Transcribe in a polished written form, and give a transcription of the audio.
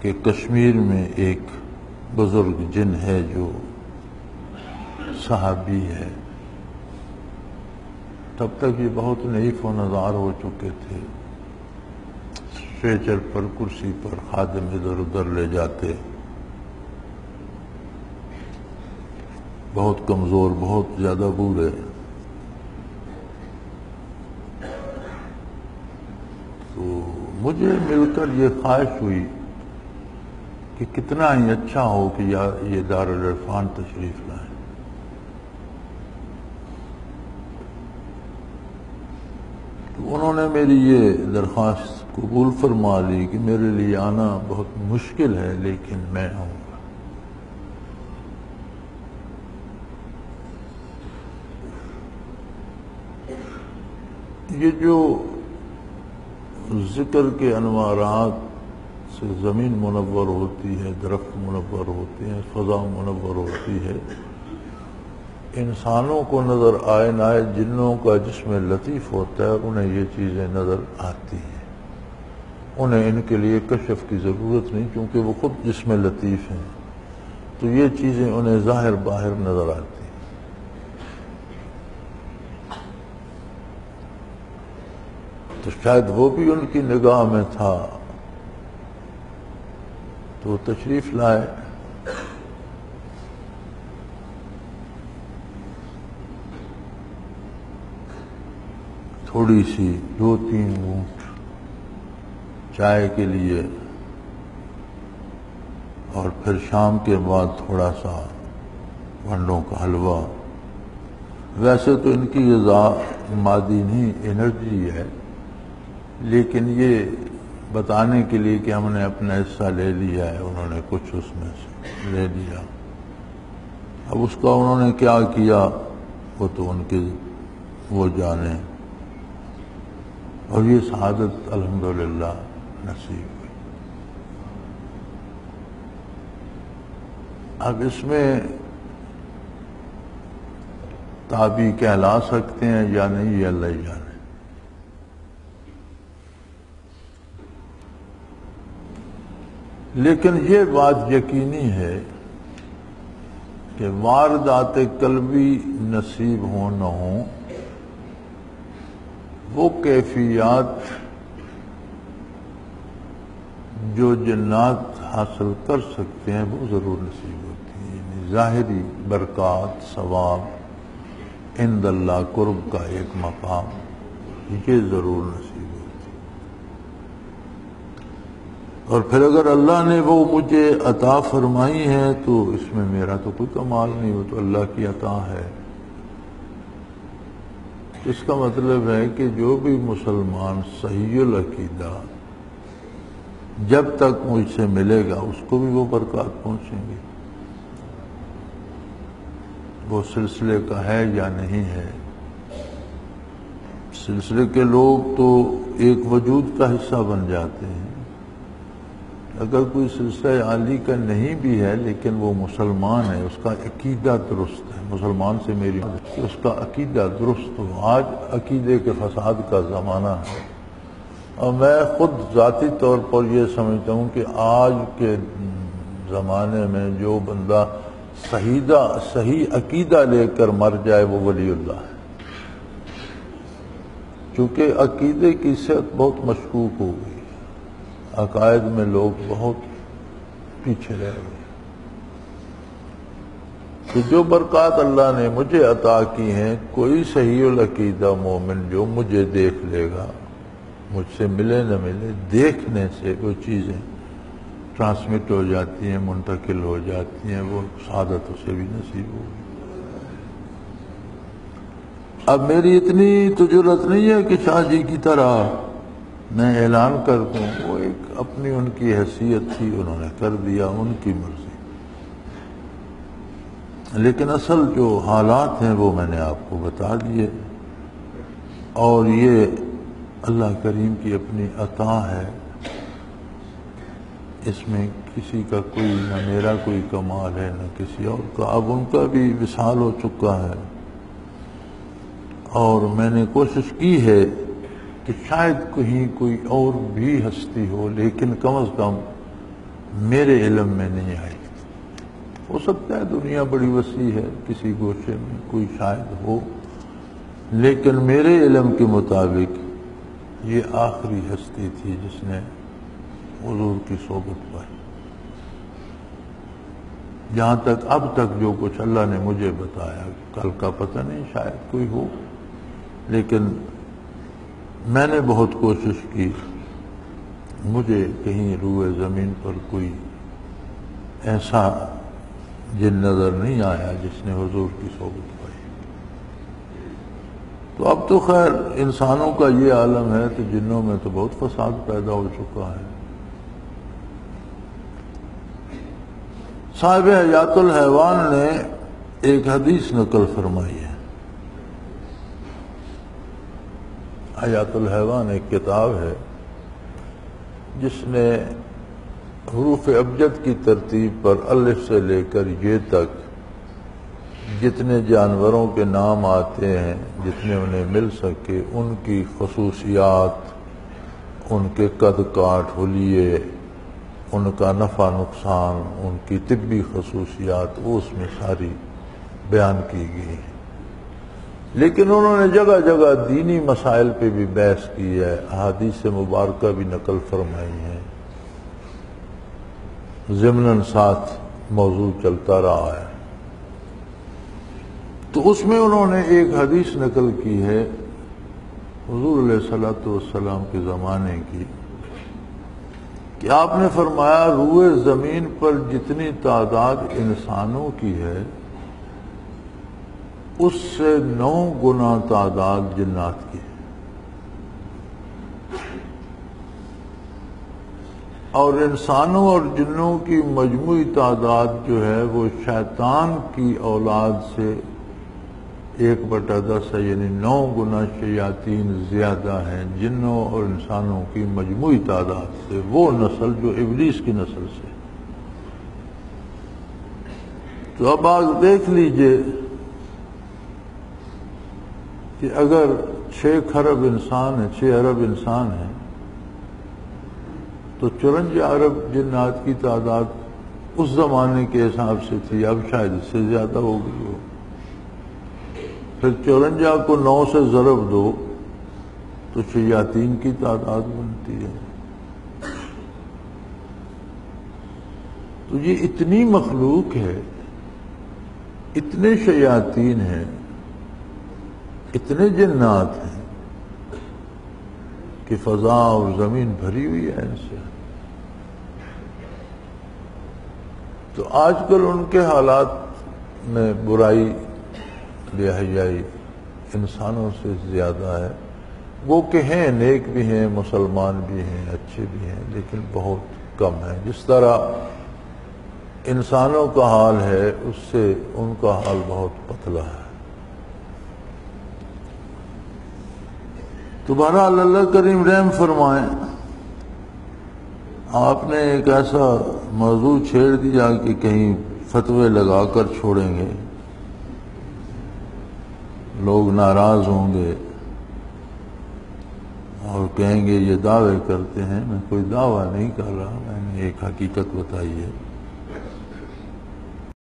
کہ کشمیر میں ایک بزرگ جن ہے جو صحابی ہے، تب تک یہ بہت نعیف و نزار ہو چکے تھے، اسٹریچر پر کرسی پر خادم ادھر ادھر لے جاتے، بہت کمزور، بہت زیادہ بوڑھے۔ تو مجھے مل کر یہ خواہش ہوئی کہ کتنا ہی اچھا ہو کہ یہ دارالعرفان تشریف لائیں۔ تو انہوں نے میری یہ درخواست قبول فرما لی کہ میرے لیے آنا بہت مشکل ہے لیکن میں آؤں گا۔ یہ جو ذکر کے انوارات سے زمین منور ہوتی ہے، درخت منور ہوتے ہیں، فضا منور ہوتی ہے، انسانوں کو نظر آئے نہ آئے، جنوں کا جسم لطیف ہوتا ہے انہیں یہ چیزیں نظر آتی ہیں، انہیں ان کے لیے کشف کی ضرورت نہیں کیونکہ وہ خود جسم لطیف ہیں، تو یہ چیزیں انہیں ظاہر باہر نظر آتی ہیں۔ تو شاید وہ بھی ان کی نگاہ میں تھا، تو تشریف لائے۔ تھوڑی سی 2-3 گھونٹ چائے کے لیے، اور پھر شام کے بعد تھوڑا سا ونڈوں کا حلوہ۔ ویسے تو ان کی غذا مادی نہیں، انرجی ہے، لیکن یہ بتانے کے لیے کہ ہم نے اپنا حصہ لے لیا ہے، انہوں نے کچھ اس میں سے لے لیا۔ اب اس کا انہوں نے کیا کیا وہ تو ان کے وہ جانے، اور یہ سعادت الحمدللہ نصیب ہوئی۔ اب اس میں تابعی کہلا سکتے ہیں یا نہیں یہ اللہ ہی جانے۔ لیکن یہ بات یقینی ہے کہ واردات قلبی نصیب ہوں نہ ہوں، وہ کیفیات جو جنات حاصل کر سکتے ہیں وہ ضرور نصیب ہوتی ہیں، یعنی ظاہری برکات، ثواب، عند اللہ قرب کا ایک مقام، یہ ضرور نصیب ہوتی ہے۔ اور پھر اگر اللہ نے وہ مجھے عطا فرمائی ہے تو اس میں میرا تو کوئی کمال نہیں، وہ تو اللہ کی عطا ہے۔ اس کا مطلب ہے کہ جو بھی مسلمان صحیح العقیدہ جب تک مجھ سے ملے گا اس کو بھی وہ برکات پہنچیں گی، وہ سلسلے کا ہے یا نہیں ہے۔ سلسلے کے لوگ تو ایک وجود کا حصہ بن جاتے ہیں، اگر کوئی سلسلہ عالی کا نہیں بھی ہے لیکن وہ مسلمان ہے، اس کا عقیدہ درست ہے، مسلمان سے میری اس کا عقیدہ درست ہو۔ آج عقیدے کے فساد کا زمانہ ہے، اور میں خود ذاتی طور پر یہ سمجھتا ہوں کہ آج کے زمانے میں جو بندہ صحیح عقیدہ لے کر مر جائے وہ ولی اللہ ہے، چونکہ عقیدے کی صحت بہت مشکوک ہو گئی، عقائد میں لوگ بہت پیچھے رہ گئے۔ تو جو برکات اللہ نے مجھے عطا کی ہیں، کوئی صحیح العقیدہ مومن جو مجھے دیکھ لے گا، مجھ سے ملے نہ ملے، دیکھنے سے وہ چیزیں ٹرانسمٹ ہو جاتی ہیں، منتقل ہو جاتی ہیں، وہ سعادت اسے بھی نصیب ہوگی۔ اب میری اتنی تو جرأت نہیں ہے کہ شاہ جی کی طرح میں اعلان کر دوں، وہ ایک اپنی ان کی حیثیت تھی، انہوں نے کر دیا، ان کی مرضی، لیکن اصل جو حالات ہیں وہ میں نے آپ کو بتا دیے، اور یہ اللہ کریم کی اپنی عطا ہے، اس میں کسی کا کوئی نہ میرا کوئی کمال ہے نہ کسی اور کا۔ اب ان کا بھی وصال ہو چکا ہے، اور میں نے کوشش کی ہے کہ شاید کہیں کوئی اور بھی ہستی ہو، لیکن کم از کم میرے علم میں نہیں آئی۔ ہو سکتا ہے دنیا بڑی وسیع ہے، کسی گوشے میں کوئی شاید ہو، لیکن میرے علم کے مطابق یہ آخری ہستی تھی جس نے حضور کی صحبت پائی۔ جہاں تک اب تک جو کچھ اللہ نے مجھے بتایا، کل کا پتہ نہیں شاید کوئی ہو، لیکن میں نے بہت کوشش کی، مجھے کہیں روئے زمین پر کوئی ایسا جن نظر نہیں آیا جس نے حضور کی صحبت پائی۔ تو اب تو خیر انسانوں کا یہ عالم ہے تو جنوں میں تو بہت فساد پیدا ہو چکا ہے۔ صاحب حیات الحیوان نے ایک حدیث نقل فرمائی ہے۔ حیات الحیوان ایک کتاب ہے جس نے حروف ابجد کی ترتیب پر الف سے لے کر یہ تک جتنے جانوروں کے نام آتے ہیں، جتنے انہیں مل سکے، ان کی خصوصیات، ان کے قد کاٹ، حلیے، ان کا نفع نقصان، ان کی طبی خصوصیات، وہ اس میں ساری بیان کی گئی ہیں۔ لیکن انہوں نے جگہ جگہ دینی مسائل پہ بھی بحث کی ہے، احادیث مبارکہ بھی نقل فرمائی ہیں، ضمناً ساتھ موضوع چلتا رہا ہے۔ تو اس میں انہوں نے ایک حدیث نقل کی ہے حضور علیہ الصلوۃ والسلام کے زمانے کی، کہ آپ نے فرمایا روئے زمین پر جتنی تعداد انسانوں کی ہے اس سے 9 گنا تعداد جنات کی ہے، اور انسانوں اور جنوں کی مجموعی تعداد جو ہے وہ شیطان کی اولاد سے 1/10 ہے، یعنی 9 گنا شیاطین زیادہ ہیں جنوں اور انسانوں کی مجموعی تعداد سے، وہ نسل جو ابلیس کی نسل سے۔ تو اب آپ دیکھ لیجئے کہ اگر 6 خرب انسان ہیں، 6 ارب انسان ہیں، تو 54 ارب جنات کی تعداد اس زمانے کے حساب سے تھی، اب شاید اس سے زیادہ ہو گئی ہو۔ پھر 54 کو 9 سے ضرب دو تو شیاطین کی تعداد بنتی ہے۔ تو یہ اتنی مخلوق ہے، اتنے شیاطین ہیں، اتنے جنات ہیں کہ فضا اور زمین بھری ہوئی ہے ان سے۔ تو آج کل ان کے حالات میں برائی، بے حیائی انسانوں سے زیادہ ہے۔ وہ کہ ہیں نیک بھی ہیں، مسلمان بھی ہیں، اچھے بھی ہیں، لیکن بہت کم ہیں۔ جس طرح انسانوں کا حال ہے اس سے ان کا حال بہت پتلا ہے۔ تو بہرحال اللہ کریم رحم فرمائیں، آپ نے ایک ایسا موضوع چھیڑ دیا کہ کہیں فتوے لگا کر چھوڑیں گے، لوگ ناراض ہوں گے اور کہیں گے یہ دعوے کرتے ہیں۔ میں کوئی دعویٰ نہیں کر رہا، میں نے ایک حقیقت بتائی ہے۔